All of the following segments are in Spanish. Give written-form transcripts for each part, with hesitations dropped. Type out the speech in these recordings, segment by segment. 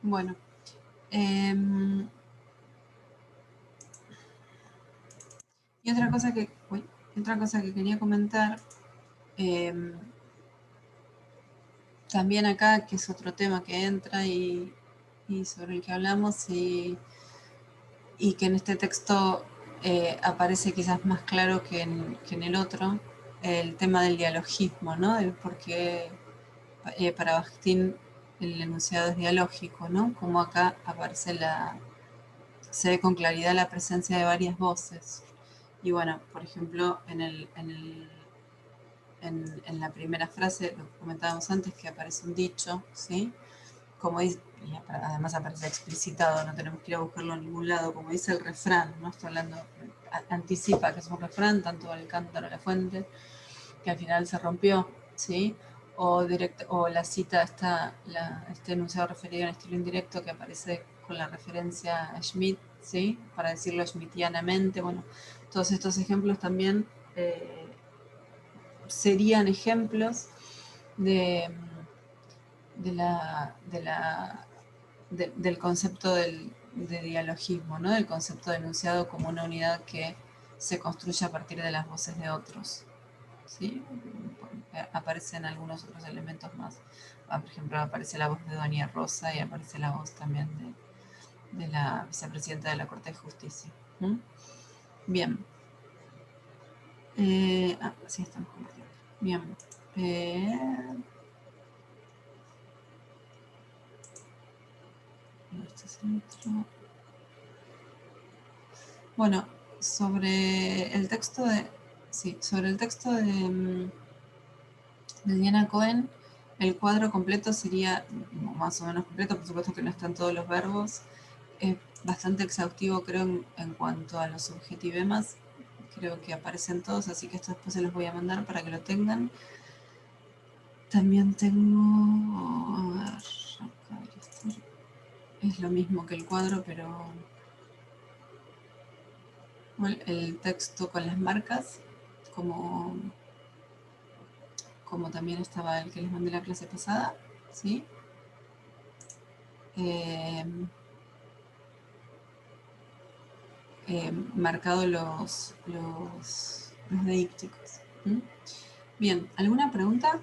Bueno. Y otra cosa que quería comentar, también acá, que es otro tema que entra y sobre el que hablamos, y que en este texto aparece quizás más claro que en el otro, el tema del dialogismo, ¿no? El por qué para Bakhtin el enunciado es dialógico, ¿no? Como acá se ve con claridad la presencia de varias voces. Y bueno, por ejemplo, en la primera frase, lo que comentábamos antes, que aparece un dicho, ¿sí? Como dice, y además aparece explicitado, no tenemos que ir a buscarlo en ningún lado, como dice el refrán, ¿no? Está hablando, anticipa que es un refrán, tanto el cántaro, la fuente, que al final se rompió, ¿sí? O la cita este enunciado referido en estilo indirecto que aparece con la referencia a Schmidt, ¿sí? Para decirlo schmittianamente. Bueno, todos estos ejemplos también serían ejemplos de, del concepto de dialogismo, ¿no? Del concepto de enunciado como una unidad que se construye a partir de las voces de otros. ¿Sí? Aparecen algunos otros elementos más. Por ejemplo, aparece la voz de Doña Rosa y aparece la voz también de la vicepresidenta de la Corte de Justicia. ¿Mm? Bien. Sí, estamos compartiendo. Bien. Este es el otro. Bueno, sobre el texto de. Sí, sobre el texto de Diana Cohen, el cuadro completo sería más o menos completo, por supuesto que no están todos los verbos. Es bastante exhaustivo, creo, en cuanto a los subjetivemas. Creo que aparecen todos, así que esto después se los voy a mandar para que lo tengan. También tengo. A ver, acá es lo mismo que el cuadro, pero. Bueno, el texto con las marcas, como también estaba el que les mandé la clase pasada, ¿sí? Eh, marcado los deícticos. ¿Mm? Bien, ¿alguna pregunta?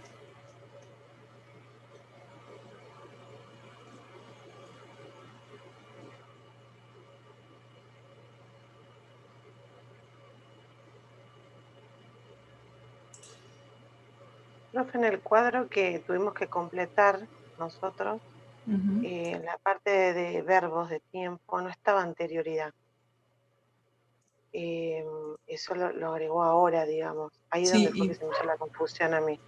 Profe, en el cuadro que tuvimos que completar nosotros, en la parte de verbos de tiempo no estaba anterioridad. Eso lo agregó ahora, digamos. Ahí es donde Sí, fue que se me hizo la confusión a mí.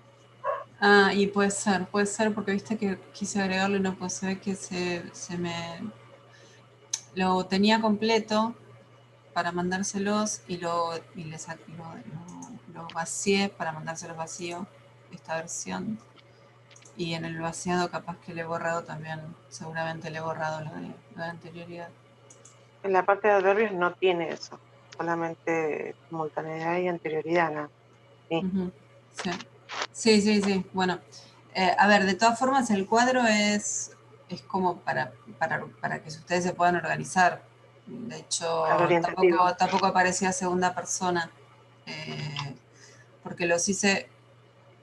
y puede ser, porque viste que quise agregarlo y no puede ser que se me... Lo tenía completo para mandárselos lo vacié para mandárselos vacío, esta versión. Y en el vaciado capaz que le he borrado también, seguramente le he borrado lo de anterioridad. En la parte de adverbios no tiene eso, solamente simultaneidad y anterioridad, ¿no? Sí. Uh-huh. Sí. Sí. Bueno, a ver, de todas formas el cuadro es como para que ustedes se puedan organizar. De Claro, hecho, orientativo. tampoco aparecía segunda persona, eh, porque los hice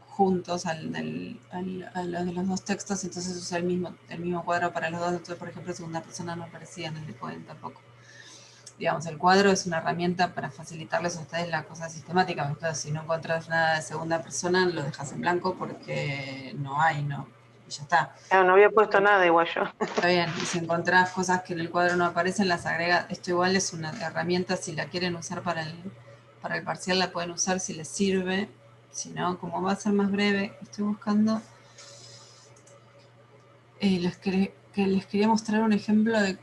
juntos a los de los dos textos, entonces usé el mismo cuadro para los dos. Entonces, por ejemplo, segunda persona no aparecía en el de Cohen tampoco. Digamos, el cuadro es una herramienta para facilitarles a ustedes la cosa sistemática. Entonces, si no encontrás nada de segunda persona, lo dejas en blanco porque no hay, ¿no? Y ya está. Claro, no había puesto nada igual yo. Está bien, y si encontrás cosas que en el cuadro no aparecen, las agrega. Esto igual es una herramienta, si la quieren usar para el parcial, la pueden usar si les sirve. Si no, como va a ser más breve, estoy buscando. Les quería mostrar un ejemplo de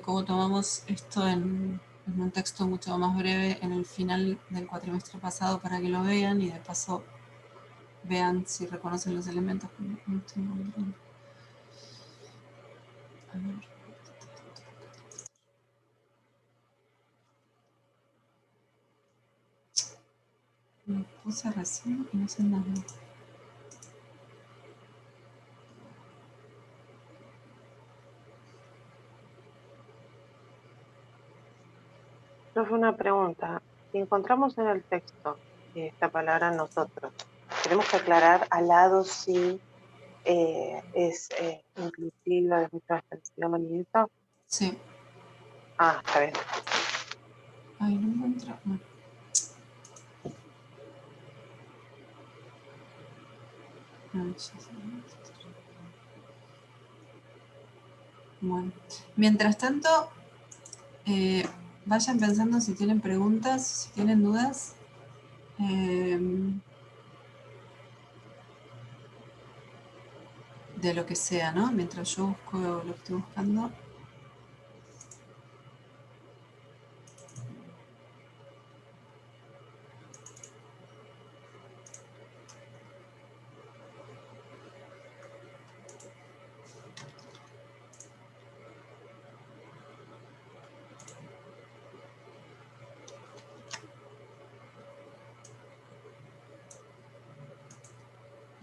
cómo tomamos esto en un texto mucho más breve en el final del cuatrimestre pasado para que lo vean y de paso vean si reconocen los elementos. No estoy encontrando. A ver. Me puse recién y no sé nada. Profe, una pregunta. Si encontramos en el texto esta palabra nosotros, tenemos que aclarar al lado si es inclusiva de nuestra expresión y eso. Sí. Ah, está bien. Ay, no encuentro. No. Ay, ya sé. Bueno, mientras tanto, vayan pensando si tienen preguntas, si tienen dudas. De lo que sea, ¿no? Mientras yo busco lo que estoy buscando.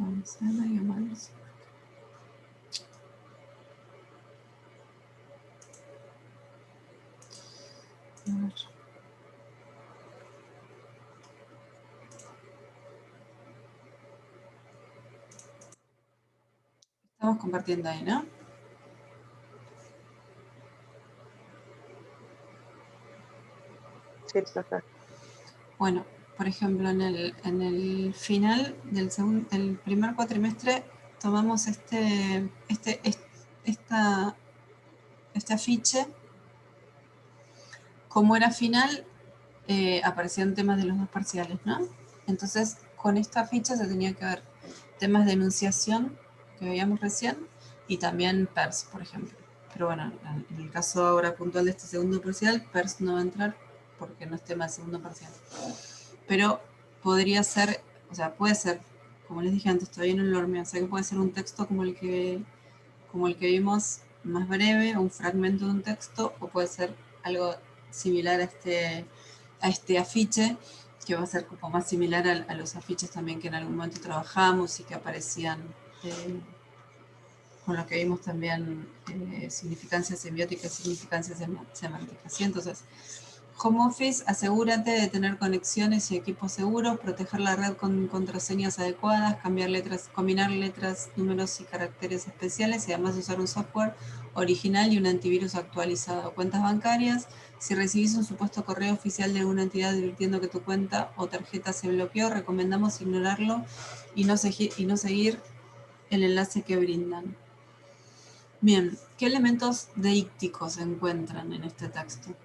Vamos a ver, vamos. A ver. Estamos compartiendo ahí, ¿no? Sí, profe. Bueno, por ejemplo, en el final del primer cuatrimestre tomamos este afiche. Como era final, aparecían temas de los dos parciales, ¿no? Entonces, con esta ficha se tenía que ver temas de enunciación, que veíamos recién, y también PERS, por ejemplo. Pero bueno, en el caso ahora puntual de este segundo parcial, PERS no va a entrar porque no es tema del segundo parcial. Pero podría ser, o sea, puede ser, como les dije antes, todavía no lo hormeo, o sea que puede ser un texto como el que vimos, más breve, un fragmento de un texto, o puede ser algo similar a este afiche, que va a ser como más similar a los afiches también que en algún momento trabajamos y que aparecían con lo que vimos también, significancia semiótica y significancia semántica. ¿Sí? Entonces, Home Office, asegúrate de tener conexiones y equipos seguros, proteger la red con contraseñas adecuadas, combinar letras, números y caracteres especiales y además usar un software original y un antivirus actualizado. Cuentas bancarias, si recibís un supuesto correo oficial de alguna entidad advirtiendo que tu cuenta o tarjeta se bloqueó, recomendamos ignorarlo y no seguir el enlace que brindan. Bien, ¿qué elementos deícticos se encuentran en este texto?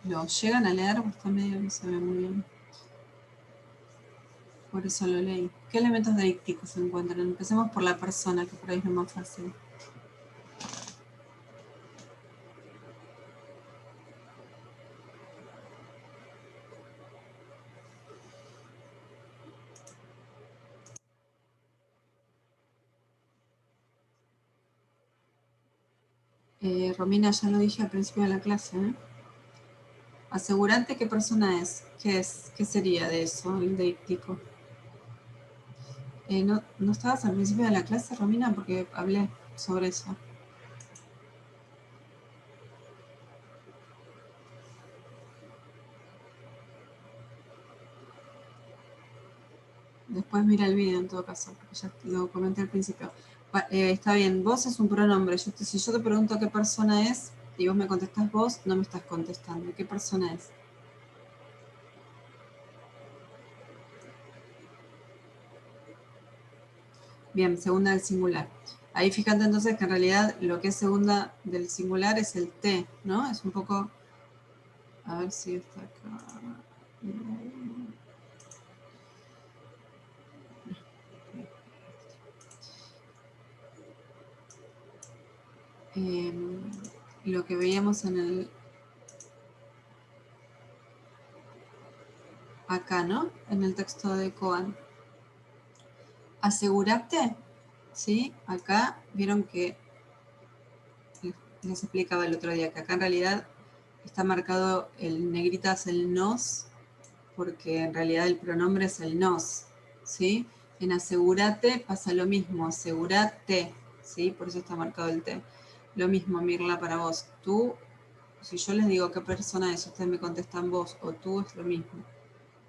¿Lo llegan a leer? Pues está medio, no se ve muy bien. Por eso lo leí. ¿Qué elementos deícticos se encuentran? Empecemos por la persona, que por ahí es lo más fácil. Romina, ya lo dije al principio de la clase, ¿eh? Asegurante qué persona es. ¿Qué es? ¿Qué sería de eso, el deíctico? ¿No estabas al principio de la clase, Romina? Porque hablé sobre eso. Después mira el video en todo caso, porque ya lo comenté al principio. Está bien, vos es un pronombre. Si yo te pregunto qué persona es y vos me contestás vos, no me estás contestando. ¿Qué persona es? Bien, segunda del singular. Ahí fíjate entonces que en realidad lo que es segunda del singular es el T, ¿no? Es un poco... A ver si está acá. Lo que veíamos en el... Acá, ¿no? En el texto de Coan. Asegúrate, ¿sí? Acá vieron que les explicaba el otro día que acá en realidad está marcado el negritas el nos, porque en realidad el pronombre es el nos, ¿sí? En asegúrate pasa lo mismo, asegúrate, ¿sí? Por eso está marcado el T. Lo mismo, Mirla, para vos. Tú, si yo les digo qué persona es, ustedes me contestan vos o tú, es lo mismo.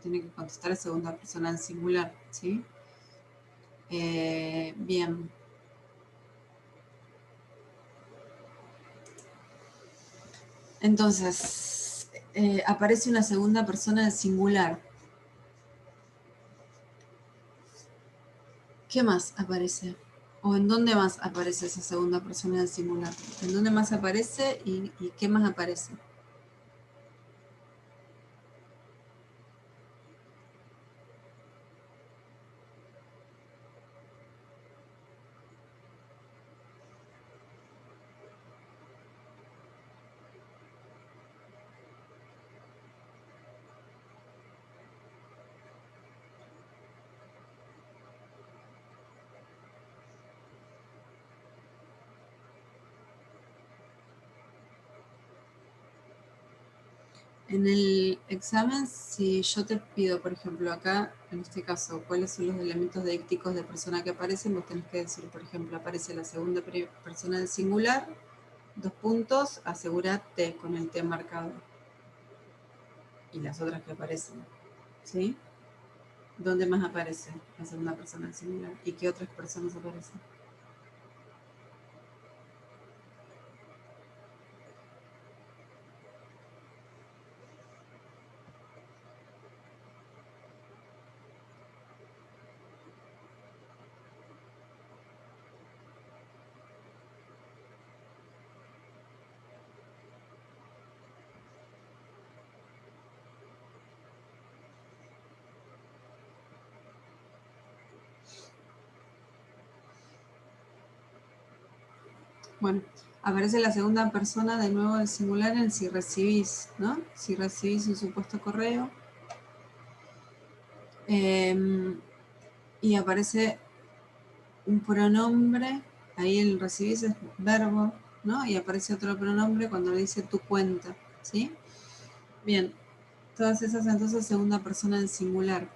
Tienen que contestar en segunda persona en singular, ¿sí? Bien. Entonces, aparece una segunda persona en singular. ¿Qué más aparece? ¿O en dónde más aparece esa segunda persona en singular? ¿En dónde más aparece y qué más aparece? En el examen, si yo te pido, por ejemplo, acá, en este caso, cuáles son los elementos deícticos de persona que aparecen, vos tenés que decir, por ejemplo, aparece la segunda persona del singular, 2 puntos, asegúrate con el T marcado. Y las otras que aparecen, ¿sí? ¿Dónde más aparece la segunda persona del singular? ¿Y qué otras personas aparecen? Bueno, aparece la segunda persona de nuevo del singular en si recibís, ¿no? Si recibís un supuesto correo. Y aparece un pronombre, ahí el recibís es verbo, ¿no? Y aparece otro pronombre cuando le dice tu cuenta, ¿sí? Bien, todas esas entonces segunda persona en singular.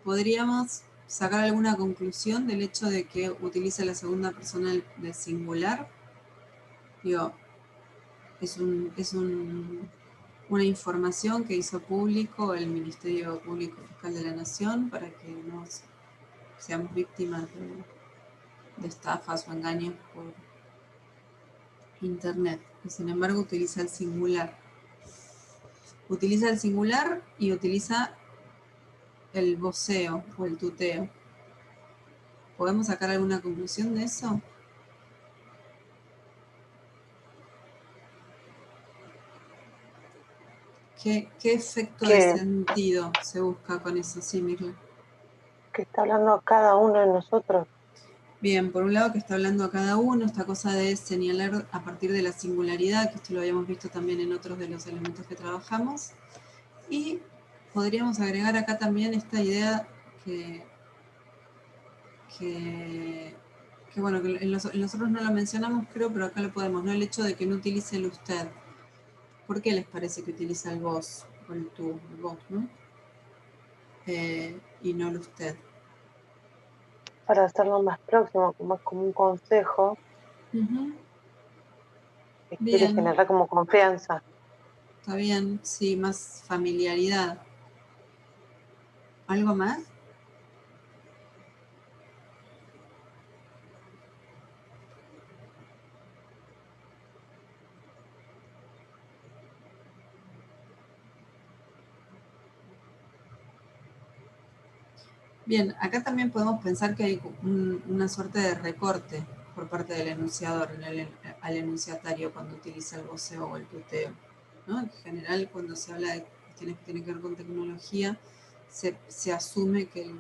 ¿Podríamos sacar alguna conclusión del hecho de que utiliza la segunda persona del singular? Digo, es una información que hizo público el Ministerio Público Fiscal de la Nación para que no seamos víctimas de estafas o engaños por Internet. Y sin embargo utiliza el singular. Utiliza el singular y utiliza el voceo o el tuteo. ¿Podemos sacar alguna conclusión de eso? ¿Qué efecto de sentido se busca con eso? Sí, Mirla. Que está hablando a cada uno de nosotros. Bien, por un lado que está hablando a cada uno, esta cosa de señalar a partir de la singularidad, que esto lo habíamos visto también en otros de los elementos que trabajamos. Y podríamos agregar acá también esta idea que bueno, que en nosotros no lo mencionamos, creo, pero acá lo podemos, ¿no? El hecho de que no utilice el usted. ¿Por qué les parece que utiliza el vos o el tú, el vos, ¿no? Y no el usted. Para hacerlo más próximo, más como un consejo, que quiere Bien, generar como confianza. está bien, sí, más familiaridad. ¿Algo más? Bien, acá también podemos pensar que hay una suerte de recorte por parte del enunciador al enunciatario cuando utiliza el voceo o el tuteo, ¿no? En general, cuando se habla de cuestiones que tienen que ver con tecnología, se asume que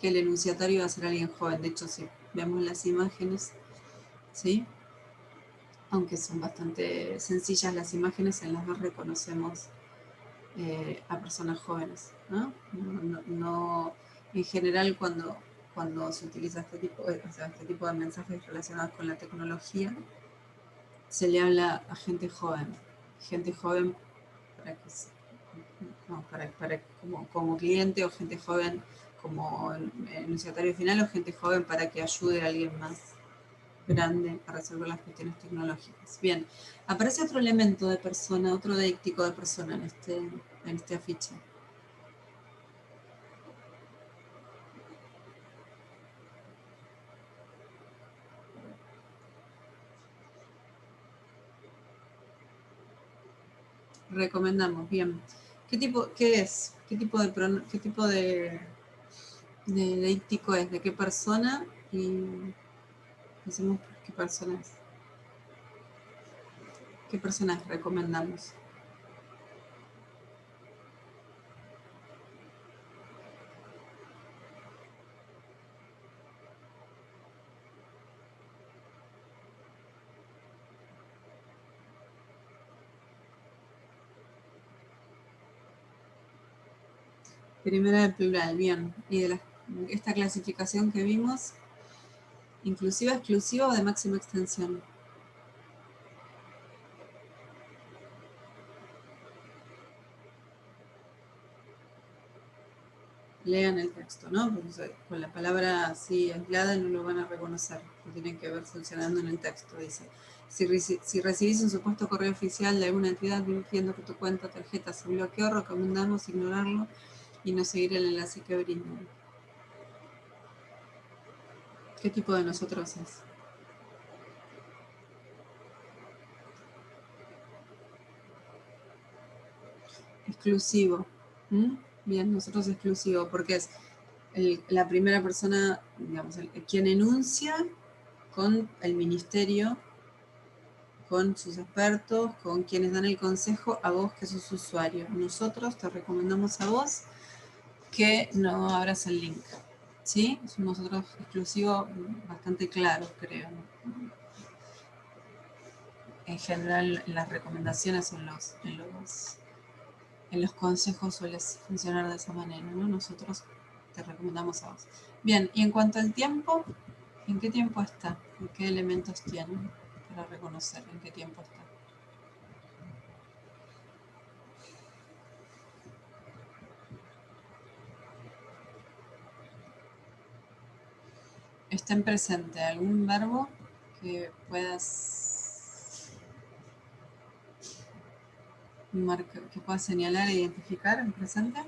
el enunciatario va a ser alguien joven. De hecho, si vemos las imágenes, ¿sí? Aunque son bastante sencillas las imágenes, en las dos reconocemos a personas jóvenes, ¿no? No, en general, cuando se utiliza este tipo de mensajes relacionados con la tecnología, se le habla a gente joven para que no, como cliente, o gente joven como enunciatario final, o gente joven para que ayude a alguien más. grande a resolver las cuestiones tecnológicas. Bien, aparece otro elemento de persona, otro deíctico de persona en este afiche. Recomendamos, bien. ¿Qué es? ¿Qué tipo de deíctico es? ¿De qué persona? Y decimos qué persona es. ¿Qué personas recomendamos? Primera del plural, bien. Y de esta clasificación que vimos, inclusiva, exclusiva o de máxima extensión. Lean el texto, ¿no? Porque con la palabra así aislada no lo van a reconocer, lo tienen que ver funcionando en el texto. Dice, si recibís un supuesto correo oficial de alguna entidad diciendo que tu cuenta o tarjeta se bloqueó, recomendamos ignorarlo y no seguir el enlace que brindan. ¿Qué tipo de nosotros es? Exclusivo. ¿Mm? Bien, nosotros exclusivo, porque es la primera persona, digamos, quien enuncia con el ministerio, con sus expertos, con quienes dan el consejo, a vos que sos usuario. Nosotros te recomendamos a vos que no abras el link. ¿Sí? Es un nosotros exclusivo bastante claro, creo. En general, en las recomendaciones en los consejos suele funcionar de esa manera, ¿no? Nosotros te recomendamos a vos. Bien, y en cuanto al tiempo, ¿en qué tiempo está? ¿En qué elementos tienen para reconocer en qué tiempo está? Está en presente algún verbo que que puedas señalar e identificar en presente.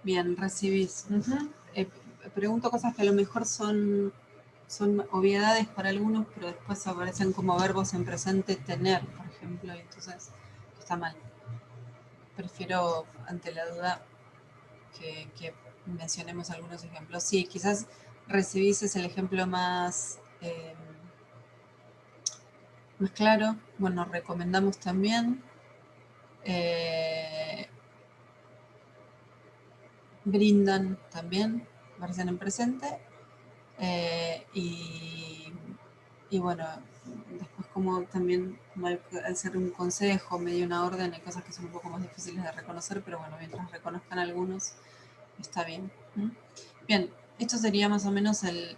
Bien, recibís. Pregunto cosas que a lo mejor son obviedades para algunos, pero después aparecen como verbos en presente tener, por ejemplo, y entonces está mal. Prefiero, ante la duda, que mencionemos algunos ejemplos. Sí, quizás recibís es el ejemplo más claro. Bueno, recomendamos también. Brindan también, aparecen en presente. Y bueno, después como también como al ser un consejo, medio una orden, hay cosas que son un poco más difíciles de reconocer, pero bueno, mientras reconozcan algunos, está bien. Bien, esto sería más o menos el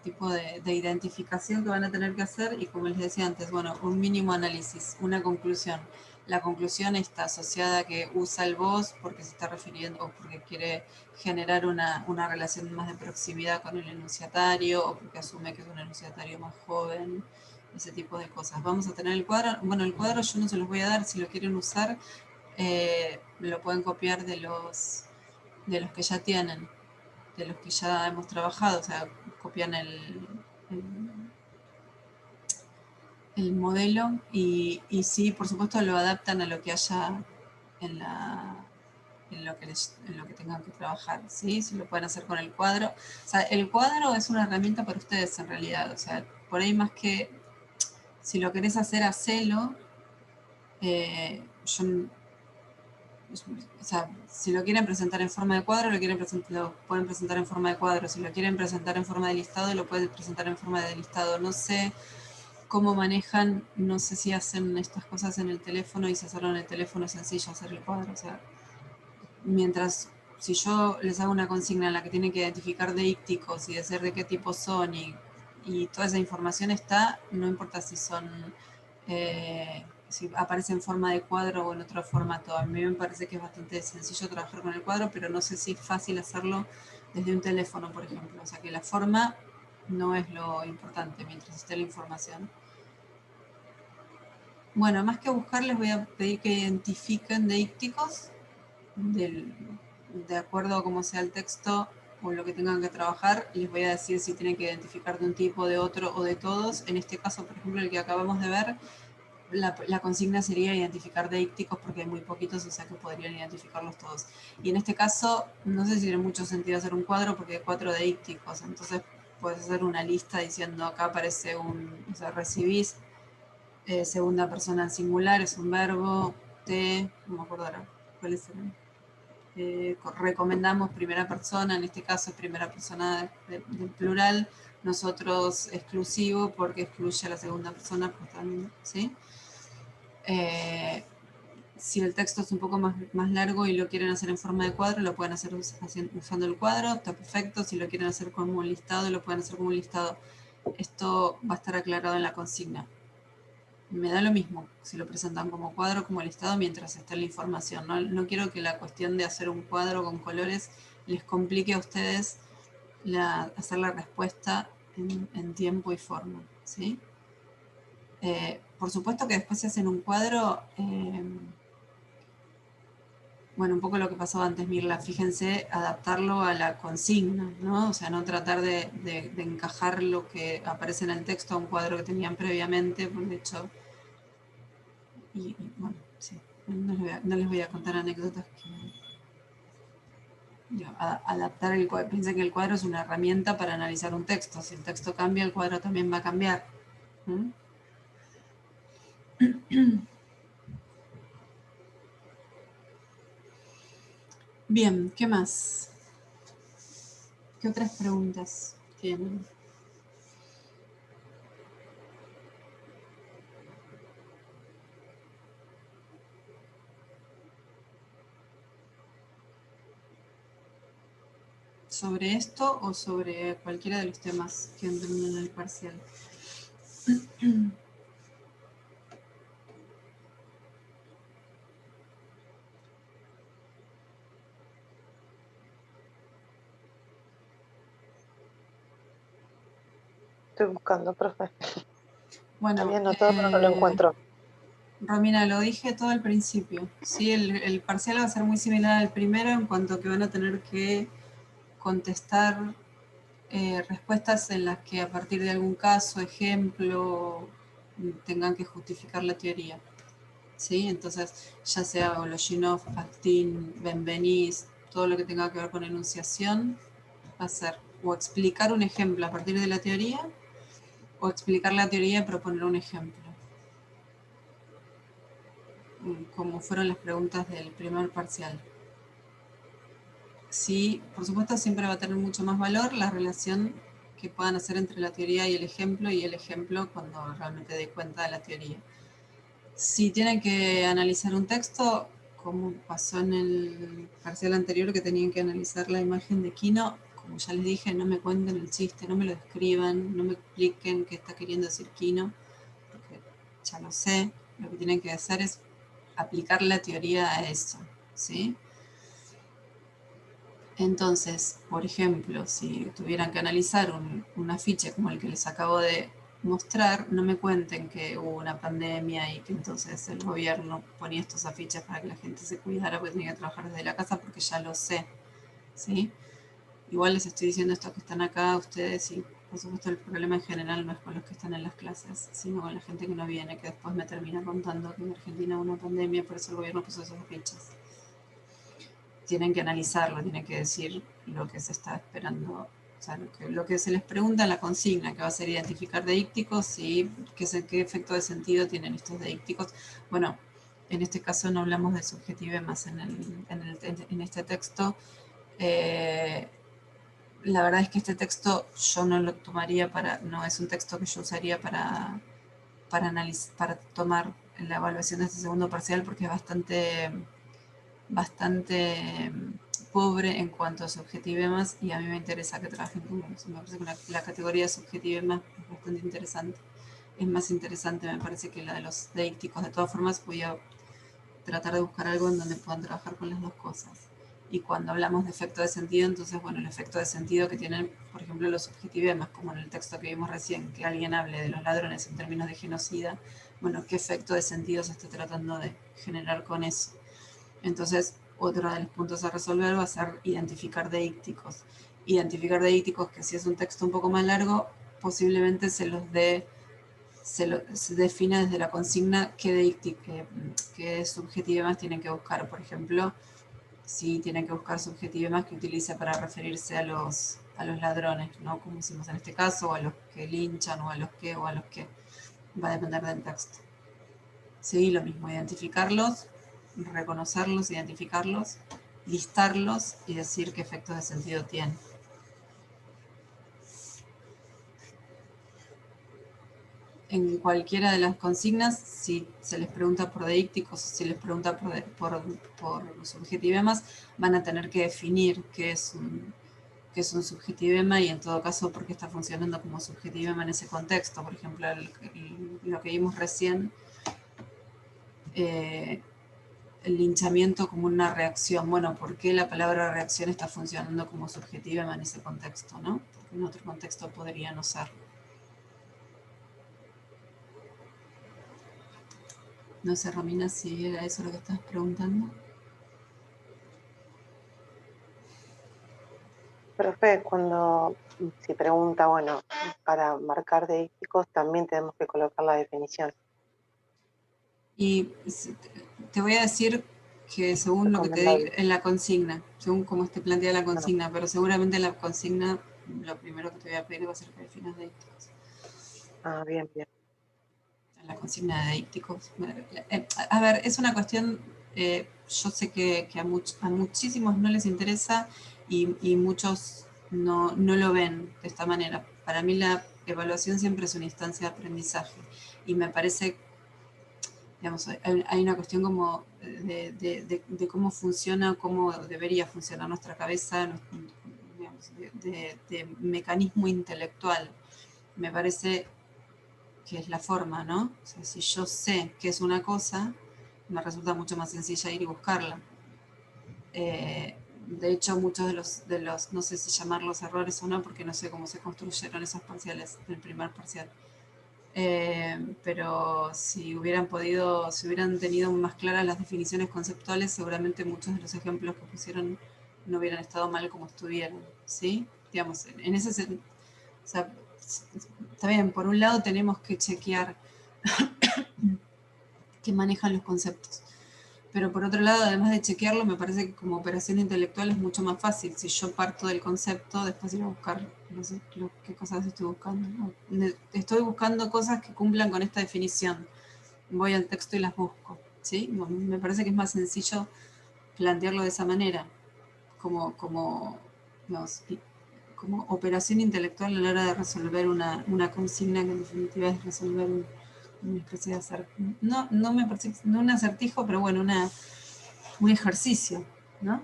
tipo de identificación que van a tener que hacer y como les decía antes, bueno, un mínimo análisis, una conclusión. La conclusión está asociada a que usa el vos porque se está refiriendo o porque quiere generar una relación más de proximidad con el enunciatario o porque asume que es un enunciatario más joven, ese tipo de cosas. Vamos a tener el cuadro. Bueno, el cuadro yo no se los voy a dar, si lo quieren usar, lo pueden copiar de los que ya tienen, de los que ya hemos trabajado, o sea, copian el modelo y sí, por supuesto, lo adaptan a lo que haya en en lo que tengan que trabajar, ¿sí? Si lo pueden hacer con el cuadro. O sea, el cuadro es una herramienta para ustedes en realidad, o sea, por ahí más que si lo querés hacer, hacelo. Yo o sea, si lo quieren presentar en forma de cuadro, lo pueden presentar en forma de cuadro. Si lo quieren presentar en forma de listado, lo pueden presentar en forma de listado. No sé cómo manejan, no sé si hacen estas cosas en el teléfono y si hacerlo en el teléfono es sencillo hacer el cuadro. O sea, mientras, si yo les hago una consigna en la que tienen que identificar deícticos y decir de qué tipo son y toda esa información está, no importa si son si aparece en forma de cuadro o en otro formato. A mí me parece que es bastante sencillo trabajar con el cuadro, pero no sé si es fácil hacerlo desde un teléfono, por ejemplo. O sea que la forma no es lo importante mientras esté la información. Bueno, más que buscar, les voy a pedir que identifiquen deícticos de acuerdo a cómo sea el texto o lo que tengan que trabajar. Les voy a decir si tienen que identificar de un tipo, de otro o de todos. En este caso, por ejemplo, el que acabamos de ver, la consigna sería identificar deícticos porque hay muy poquitos, o sea que podrían identificarlos todos. Y en este caso, no sé si tiene mucho sentido hacer un cuadro porque hay 4 deícticos, entonces puedes hacer una lista diciendo acá aparece o sea, recibís, segunda persona en singular, es un verbo, no me acuerdo ahora cuáles eran. Recomendamos primera persona, en este caso es primera persona del plural, nosotros exclusivo porque excluye a la segunda persona, ¿sí? Si el texto es un poco más largo y lo quieren hacer en forma de cuadro, lo pueden hacer usando el cuadro, está perfecto. Si lo quieren hacer como un listado, lo pueden hacer como un listado. Esto va a estar aclarado en la consigna. Me da lo mismo si lo presentan como cuadro o como listado mientras está la información. No quiero que la cuestión de hacer un cuadro con colores les complique a ustedes hacer la respuesta en tiempo y forma, ¿sí? Por supuesto que después si hacen un cuadro, bueno, un poco lo que pasaba antes, Mirla, fíjense, adaptarlo a la consigna, ¿no? O sea, no tratar de encajar lo que aparece en el texto a un cuadro que tenían previamente, por de hecho, y bueno, sí, no les voy a contar anécdotas adaptar el cuadro. Piensen que el cuadro es una herramienta para analizar un texto. Si el texto cambia, el cuadro también va a cambiar. ¿Mm? Bien, ¿qué más? ¿Qué otras preguntas tienen? ¿Sobre esto o sobre cualquiera de los temas que entran en el parcial? Estoy buscando, profe. Bueno, Había anotado, pero no lo encuentro. Romina, lo dije todo al principio. Sí, el parcial va a ser muy similar al primero en cuanto a que van a tener que contestar respuestas en las que a partir de algún caso, ejemplo, tengan que justificar la teoría. ¿Sí? Entonces, ya sea Voloshinov, Pastin, Benveniste, todo lo que tenga que ver con enunciación, va a ser o explicar un ejemplo a partir de la teoría o explicar la teoría y proponer un ejemplo. Como fueron las preguntas del primer parcial. Sí, por supuesto siempre va a tener mucho más valor la relación que puedan hacer entre la teoría y el ejemplo cuando realmente dé cuenta de la teoría. Si tienen que analizar un texto, como pasó en el parcial anterior que tenían que analizar la imagen de Kino, como ya les dije, no me cuenten el chiste, no me lo describan, no me expliquen qué está queriendo decir Kino, porque ya lo sé, lo que tienen que hacer es aplicar la teoría a eso, ¿sí? Entonces, por ejemplo, si tuvieran que analizar un afiche como el que les acabo de mostrar, no me cuenten que hubo una pandemia y que entonces el gobierno ponía estos afiches para que la gente se cuidara porque tenía que trabajar desde la casa, porque ya lo sé, ¿sí? Igual les estoy diciendo esto que están acá ustedes y por supuesto el problema en general no es con los que están en las clases, sino con la gente que no viene, que después me termina contando que en Argentina hubo una pandemia, por eso el gobierno puso esos afiches. Tienen que analizarlo, tienen que decir lo que se está esperando, o sea, lo que se les pregunta en la consigna, que va a ser identificar deícticos y qué efecto de sentido tienen estos deícticos. Bueno, en este caso no hablamos de subjetivo más en este texto. La verdad es que este texto yo no lo tomaría no es un texto que yo usaría para tomar la evaluación de este segundo parcial porque es bastante pobre en cuanto a subjetivemas y a mí me interesa que trabajen con eso. Me parece que la categoría de subjetivemas es bastante interesante. es más interesante, me parece, que la de los deícticos. De todas formas, voy a tratar de buscar algo en donde puedan trabajar con las dos cosas. Y cuando hablamos de efecto de sentido, entonces, bueno, el efecto de sentido que tienen, por ejemplo, los subjetivemas, como en el texto que vimos recién, que alguien hable de los ladrones en términos de genocida, bueno, ¿qué efecto de sentido se está tratando de generar con eso? Entonces, otro de los puntos a resolver va a ser identificar deícticos. Identificar deícticos que si es un texto un poco más largo, posiblemente se define desde la consigna qué subjetivemas tienen que buscar. Por ejemplo, si tienen que buscar subjetivemas que utilice para referirse a los ladrones, ¿no? Como hicimos en este caso, o a los que linchan, o a los que. Va a depender del texto. Sí, lo mismo, identificarlos, reconocerlos, identificarlos, listarlos y decir qué efectos de sentido tienen. En cualquiera de las consignas, si se les pregunta por deícticos o si les pregunta por subjetivemas, van a tener que definir qué es un subjetivema y en todo caso por qué está funcionando como subjetivema en ese contexto. Por ejemplo, lo que vimos recién, el linchamiento como una reacción. Bueno, ¿por qué la palabra reacción está funcionando como subjetivema en ese contexto, ¿no? Porque en otro contexto podría no serlo. No sé, Romina, si era eso lo que estabas preguntando. Profe, si pregunta, bueno, para marcar deícticos también tenemos que colocar la definición. Y te voy a decir que según lo que te diga en la consigna, según cómo esté planteada la consigna, pero seguramente la consigna, lo primero que te voy a pedir va a ser que definas deícticos. Ah, bien, bien. En la consigna de deícticos. A ver, es una cuestión, yo sé que a muchísimos no les interesa y muchos no lo ven de esta manera. Para mí la evaluación siempre es una instancia de aprendizaje y me parece, digamos, hay una cuestión como de cómo funciona, cómo debería funcionar nuestra cabeza, digamos, de mecanismo intelectual. Me parece que es la forma, ¿no? O sea, si yo sé que es una cosa, me resulta mucho más sencilla ir y buscarla. De hecho, muchos de los, no sé si llamarlos errores o no, porque no sé cómo se construyeron esos parciales, el primer parcial. Pero si hubieran tenido más claras las definiciones conceptuales, seguramente muchos de los ejemplos que pusieron no hubieran estado mal como estuvieron, ¿sí? Digamos, en ese sentido, o sea, está bien, por un lado tenemos que chequear que manejan los conceptos. Pero por otro lado, además de chequearlo, me parece que como operación intelectual es mucho más fácil. Si yo parto del concepto, después ir a buscar, no sé qué cosas estoy buscando. ¿No? Estoy buscando cosas que cumplan con esta definición. Voy al texto y las busco. ¿Sí? Me parece que es más sencillo plantearlo de esa manera, como operación intelectual a la hora de resolver una consigna que en definitiva es resolver una especie de acertijo. No me parece, no un acertijo, pero bueno, un ejercicio, ¿no?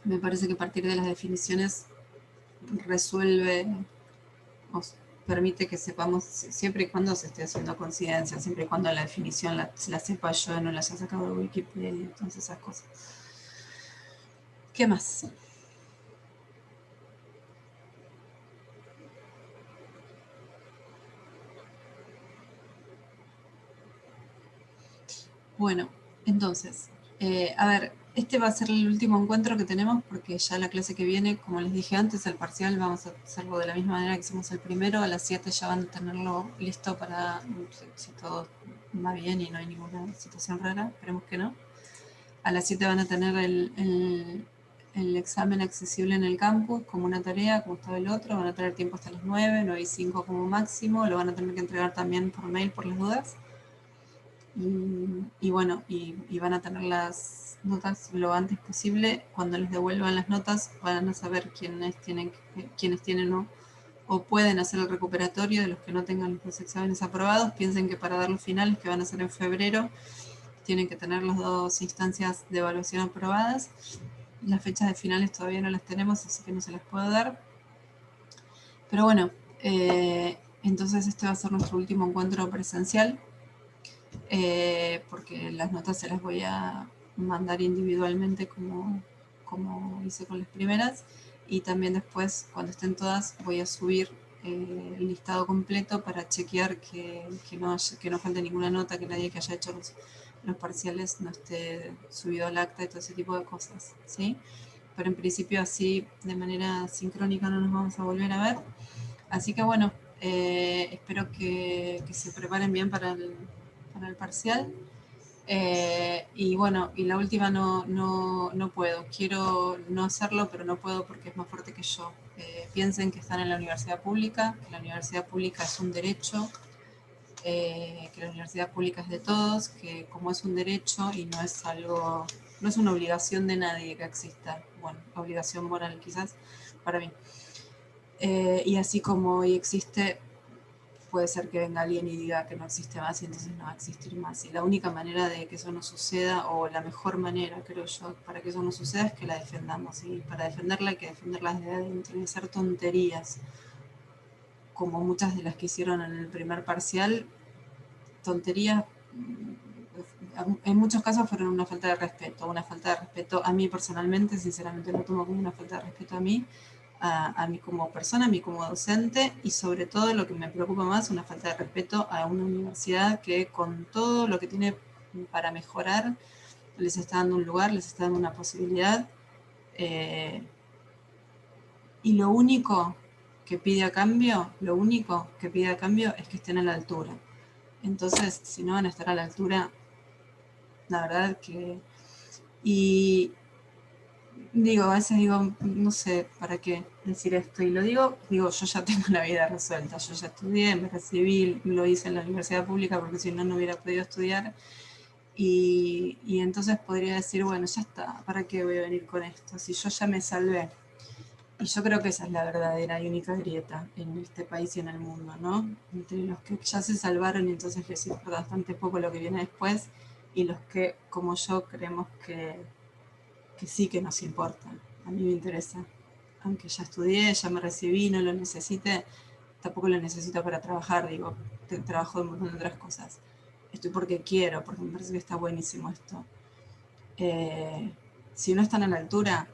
Me parece que a partir de las definiciones resuelve, o permite que sepamos, siempre y cuando se esté haciendo coincidencia, siempre y cuando la definición la sepa yo, no la haya sacado de Wikipedia, entonces esas cosas. ¿Qué más? Bueno, entonces, a ver, este va a ser el último encuentro que tenemos porque ya la clase que viene, como les dije antes, el parcial vamos a hacerlo de la misma manera que hicimos el primero. A las 7 ya van a tenerlo listo para, si todo va bien y no hay ninguna situación rara, esperemos que no. A las 7 van a tener el examen accesible en el campus como una tarea, como todo el otro. Van a tener tiempo hasta las 9 y 5 como máximo. Lo van a tener que entregar también por mail por las dudas. Y bueno, y van a tener las notas lo antes posible. Cuando les devuelvan las notas van a saber quiénes tienen o pueden hacer el recuperatorio de los que no tengan los exámenes aprobados. Piensen que para dar los finales, que van a ser en febrero, tienen que tener las 2 instancias de evaluación aprobadas. Las fechas de finales todavía no las tenemos, así que no se las puedo dar. Pero bueno, entonces este va a ser nuestro último encuentro presencial, porque las notas se las voy a mandar individualmente como hice con las primeras, y también después, cuando estén todas, voy a subir el listado completo para chequear que no falte ninguna nota, que nadie que haya hecho los parciales no esté subido al acta y todo ese tipo de cosas, ¿sí? Pero en principio así, de manera sincrónica, no nos vamos a volver a ver. Así que bueno, espero que se preparen bien para el parcial. Y bueno, y la última no puedo. Quiero no hacerlo, pero no puedo porque es más fuerte que yo. Piensen que están en la universidad pública, que la universidad pública es un derecho, que la universidad pública es de todos, que como es un derecho y no es algo, no es una obligación de nadie que exista, bueno, obligación moral quizás para mí. Y así como hoy existe, puede ser que venga alguien y diga que no existe más y entonces no va a existir más. Y la única manera de que eso no suceda, o la mejor manera, creo yo, para que eso no suceda es que la defendamos. Y para defenderla hay que defenderla desde adentro y hacer tonterías, como muchas de las que hicieron en el primer parcial. Tonterías, en muchos casos fueron una falta de respeto a mí personalmente. Sinceramente lo tomo como una falta de respeto a mí como persona, a mí como docente, y sobre todo lo que me preocupa más, una falta de respeto a una universidad que con todo lo que tiene para mejorar les está dando un lugar, les está dando una posibilidad, y lo único que pide a cambio es que estén a la altura. Entonces, si no van a estar a la altura, la verdad que... Y digo, a veces digo, no sé para qué decir esto, y lo digo, yo ya tengo la vida resuelta, yo ya estudié, me recibí, lo hice en la universidad pública porque si no, no hubiera podido estudiar, y entonces podría decir, bueno, ya está, ¿para qué voy a venir con esto? Si yo ya me salvé. Y yo creo que esa es la verdadera y única grieta en este país y en el mundo, ¿no? Entre los que ya se salvaron y entonces les importa bastante poco lo que viene después, y los que, como yo, creemos que sí que nos importa. A mí me interesa. Aunque ya estudié, ya me recibí, no lo necesite, tampoco lo necesito para trabajar, digo, trabajo de un montón de otras cosas. Estoy porque quiero, porque me parece que está buenísimo esto. Si no están a la altura,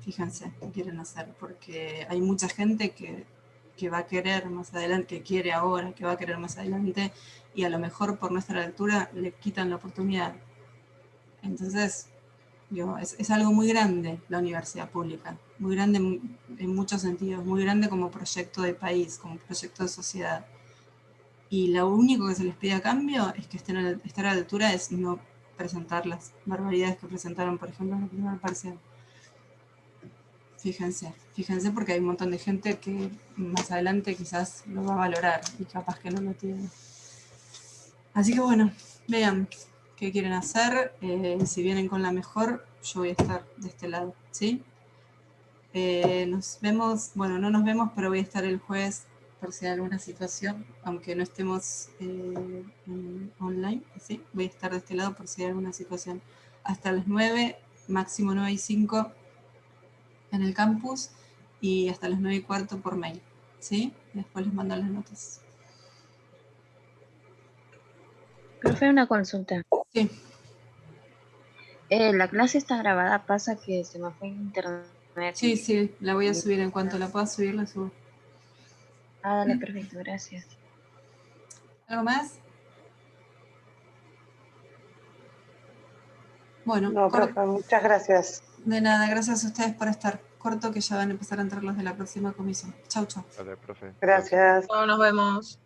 fíjense qué quieren hacer, porque hay mucha gente que va a querer más adelante, que quiere ahora, que va a querer más adelante, y a lo mejor por no estar a la altura le quitan la oportunidad. Entonces, es algo muy grande la universidad pública, muy grande en muchos sentidos, muy grande como proyecto de país, como proyecto de sociedad. Y lo único que se les pide a cambio es que estar a la altura, es no presentar las barbaridades que presentaron, por ejemplo, en la primera parcial. Fíjense porque hay un montón de gente que más adelante quizás lo va a valorar y capaz que no lo tiene. Así que bueno, vean qué quieren hacer. Si vienen con la mejor, yo voy a estar de este lado, ¿sí? Nos vemos, bueno, no nos vemos, pero voy a estar el jueves por si hay alguna situación, aunque no estemos online, ¿sí? Voy a estar de este lado por si hay alguna situación. Hasta las 9, máximo 9:05 en el campus, y hasta las 9:15 por mail, ¿sí? Y después les mando las notas. Profe, una consulta. Sí. La clase está grabada, pasa que se me fue internet. Sí, la voy a subir. En cuanto la pueda subir, la subo. Ah, dale, perfecto, gracias. ¿Algo más? Bueno, No, profe, muchas gracias. De nada, gracias a ustedes por estar. Corto, que ya van a empezar a entrar los de la próxima comisión. Chau, chau. Vale, profe. Gracias. Nos vemos.